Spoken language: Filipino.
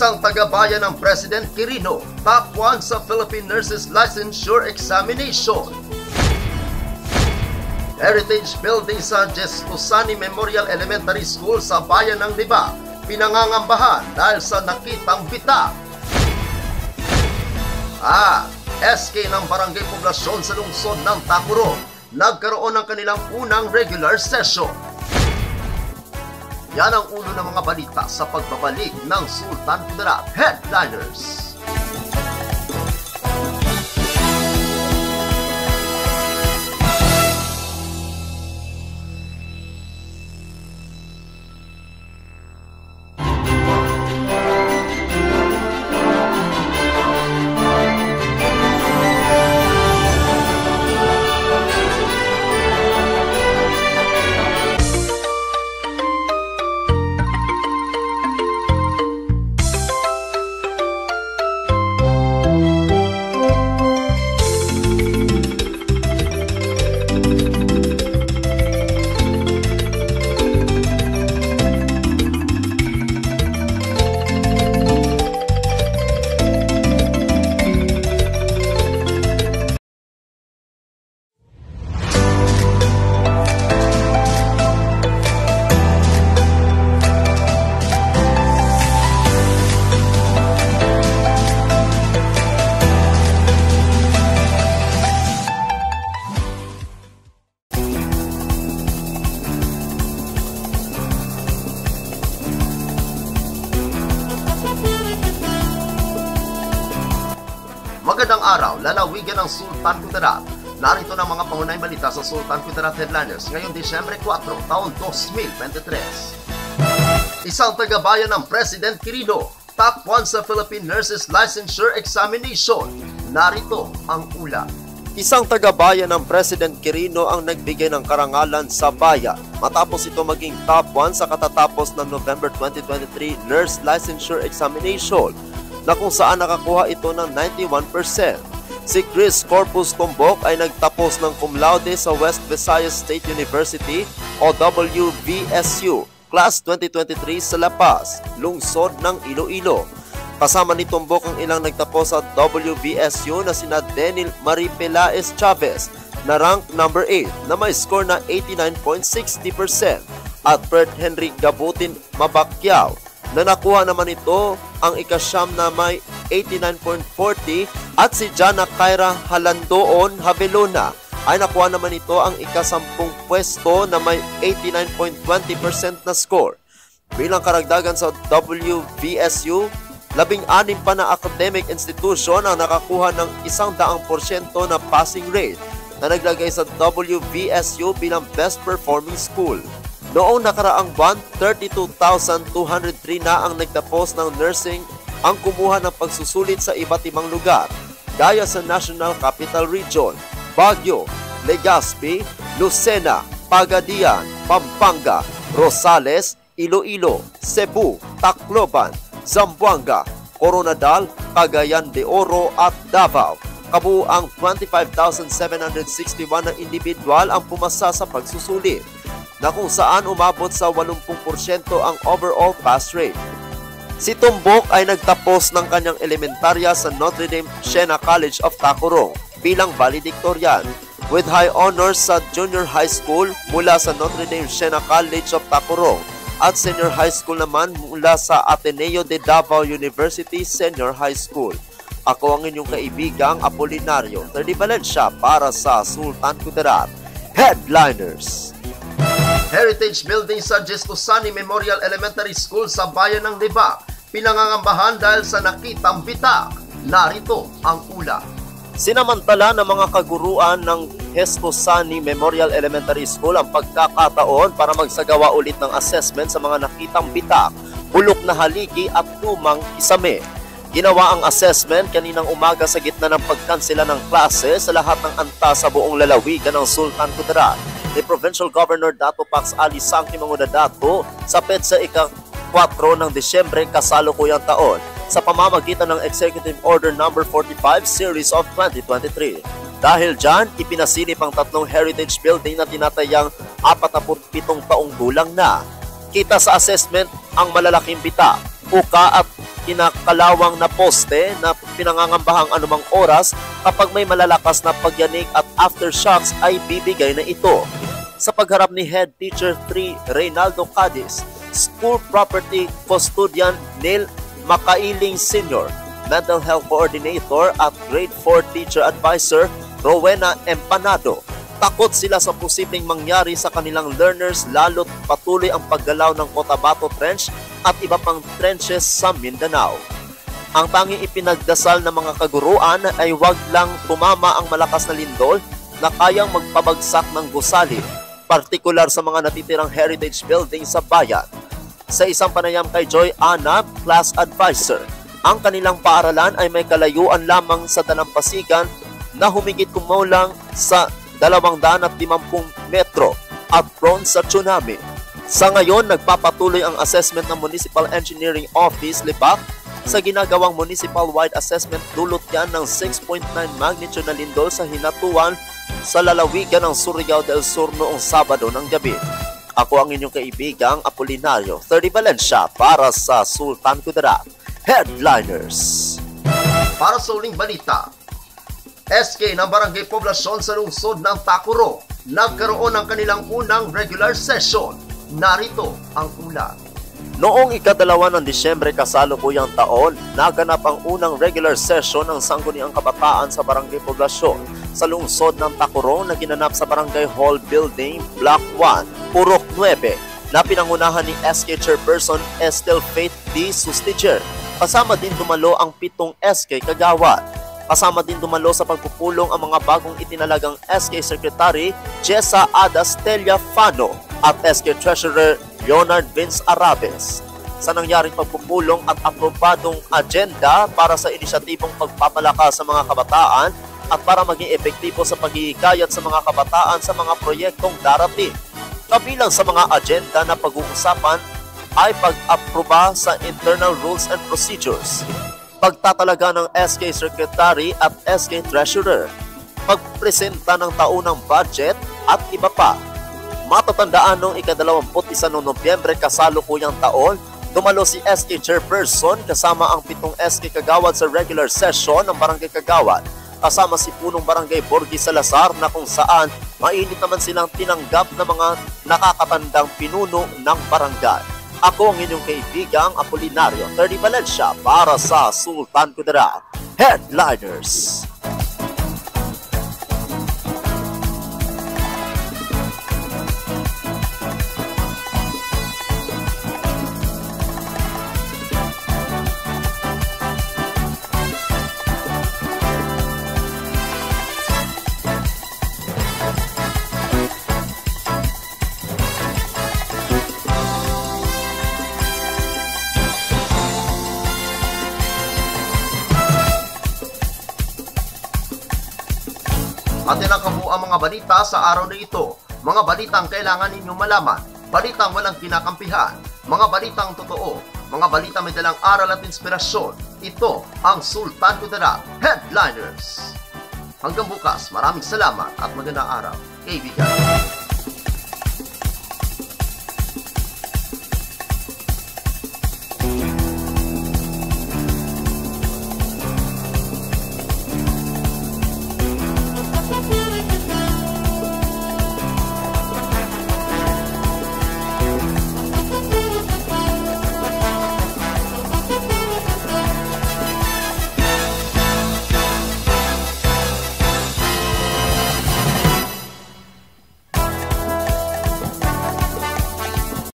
Isang taga-bayan ng President Quirino, top 1 sa Philippine Nurses Licensure Examination. Heritage Building sa Jesposani Memorial Elementary School sa bayan ng Liba, pinangangambahan dahil sa nakitang bitak. SK ng Barangay Poblasyon sa lungsod ng Tacurong, nagkaroon ng kanilang unang regular session. Yan ang ulo ng mga balita sa pagbabalik ng Sultan Kudarat Headliners. Magandang araw, lalawigan ng Sultan Kudarat. Narito ng mga pangunahing balita sa Sultan Kudarat Headliners ngayong Disyembre 4, taon 2023. Isang taga-bayan ng President Quirino, top 1 sa Philippine Nurses Licensure Examination. Narito ang ulat. Isang taga-bayan ng President Quirino ang nagbigay ng karangalan sa bayan matapos ito maging top 1 sa katatapos ng November 2023 Nurse Licensure Examination, na kung saan nakakuha ito ng 91%. Si Chris Corpus Tumbok ay nagtapos ng cum laude sa West Visayas State University o WVSU, Class 2023 sa La Paz, lungsod ng Iloilo. Kasama ni Tumbok ang ilang nagtapos sa WVSU na sina Denil Marie Pelaez Chavez na rank number 8 na may score na 89.60% at Bert Henry Gabutin Mabacquiao na nakuha naman ito ang ikasyam na may 89.40 at si Jana Kyra Halandoon Havelona ay nakuha naman ito ang ikasampung pwesto na may 89.20% na score. Bilang karagdagan sa WVSU, 16 pa na academic institution ang nakakuha ng 100% na passing rate na naglagay sa WVSU bilang best performing school. Noong nakaraang buwan, 32,203 na ang nagtapos ng nursing ang kumuha ng pagsusulit sa iba't ibang lugar, gaya sa National Capital Region, Baguio, Legazpi, Lucena, Pagadian, Pampanga, Rosales, Iloilo, Cebu, Tacloban, Zamboanga, Coronadal, Cagayan de Oro at Davao. Kabuuang 25,761 na individual ang pumasa sa pagsusulit, na kung saan umabot sa 80% ang overall pass rate. Si Tumbok ay nagtapos ng kanyang elementarya sa Notre Dame Siena College of Tacurong bilang valedictorian, with high honors sa junior high school mula sa Notre Dame Siena College of Tacurong at senior high school naman mula sa Ateneo de Davao University Senior High School. Ako ang inyong kaibigang Apolinario Terdi Valencia para sa Sultan Kudarat Headliners. Heritage Building sa Jesposani Memorial Elementary School sa bayan ng Liba, pinangangambahan dahil sa nakitang bitak. Narito ang ulat. Sinamantala ng mga kaguruan ng Jesposani Memorial Elementary School ang pagkakataon para magsagawa ulit ng assessment sa mga nakitang bitak, bulok na haligi at lumang kisame. Ginawa ang assessment kaninang umaga sa gitna ng pagkansela ng klase sa lahat ng antas sa buong lalawigan ng Sultan Kudarat ni Provincial Governor Dato Pax Ali Sangki Mangudadato sa petsa ika-4 ng Disyembre kasalukuyang taon sa pamamagitan ng Executive Order No. 45 Series of 2023. Dahil dyan, ipinasilip ang tatlong heritage building na tinatayang 47 taong gulang na. Kita sa assessment ang malalaking bita, uka at kinakalawang na poste na pinangangambahang anumang oras kapag may malalakas na pagyanig at aftershocks ay bibigay na ito. Sa pagharap ni Head Teacher 3 Reynaldo Cadiz, School Property Custodian Neil Makailing Sr., Mental Health Coordinator at Grade 4 Teacher Advisor Rowena Empanado, takot sila sa posibleng mangyari sa kanilang learners lalo't patuloy ang paggalaw ng Cotabato Trench at iba pang trenches sa Mindanao. Ang tanging ipinagdasal ng mga kaguruan ay wag lang tumama ang malakas na lindol na kayang magpabagsak ng gusali, partikular sa mga natitirang heritage building sa bayan. Sa isang panayam kay Joy Anab, Class Advisor, ang kanilang paaralan ay may kalayuan lamang sa dalampasigan na humigit kumulang sa 250 metro at prone sa tsunami. Sa ngayon, nagpapatuloy ang assessment ng Municipal Engineering Office, Libak, sa ginagawang municipal-wide assessment. Dulot yan ng 6.9 magnitude na lindol sa hinatuan sa lalawigan ng Surigao del Sur noong Sabado ng gabi. Ako ang inyong kaibigang Apolinario 30 Valencia para sa Sultan Kudarat Headliners. Para sa uling balita, SK ng Barangay Poblasyon sa lungsod ng Tacuro nagkaroon ng kanilang unang regular session. Narito ang ulat. Noong ika-2 ng Disyembre kasalukuyang taon, naganap ang unang regular session ng Sangguniang Kabataan sa Barangay Poblasyon sa lungsod ng Tacuro na ginanap sa Barangay Hall Building, Block 1, Purok 9, na pinangunahan ni SK Chairperson Estel Faith D. Susticher. Kasama din dumalo ang 7 SK Kagawad. Kasama din dumalo sa pagpupulong ang mga bagong itinalagang SK Secretary Jessa Ada Stelia Fano at SK Treasurer Leonard Vince Arabes. Sa nangyaring pagpupulong at aprobadong agenda para sa inisyatibong pagpapalakas sa mga kabataan at para maging epektibo sa paghihikayat sa mga kabataan sa mga proyektong darating. Kabilang sa mga agenda na pag-uusapan ay pag-aproba sa Internal Rules and Procedures, pagtatalaga ng SK Secretary at SK Treasurer, pagpresenta ng taunang budget at iba pa. Matatandaan noong ika-21 ng Nobyembre kasalukuyang taon, dumalo si SK Chairperson kasama ang 7 SK Kagawad sa regular session ng Barangay Kagawad, kasama si Punong Barangay Borgi Salazar na kung saan mainit naman silang tinanggap ng mga nakakatandang pinuno ng barangay. Ako ang inyong kaibigang Apolinario 30 Valencia para sa Sultan Kudarat Headliners. Atin ang kabuuan mga balita sa araw na ito. Mga balitang kailangan ninyong malaman. Balitang walang kinakampihan. Mga balitang totoo. Mga balitang may dalang aral at inspirasyon. Ito ang Sultan Kudarat Headliners. Hanggang bukas, maraming salamat at magandang araw, kaibigan.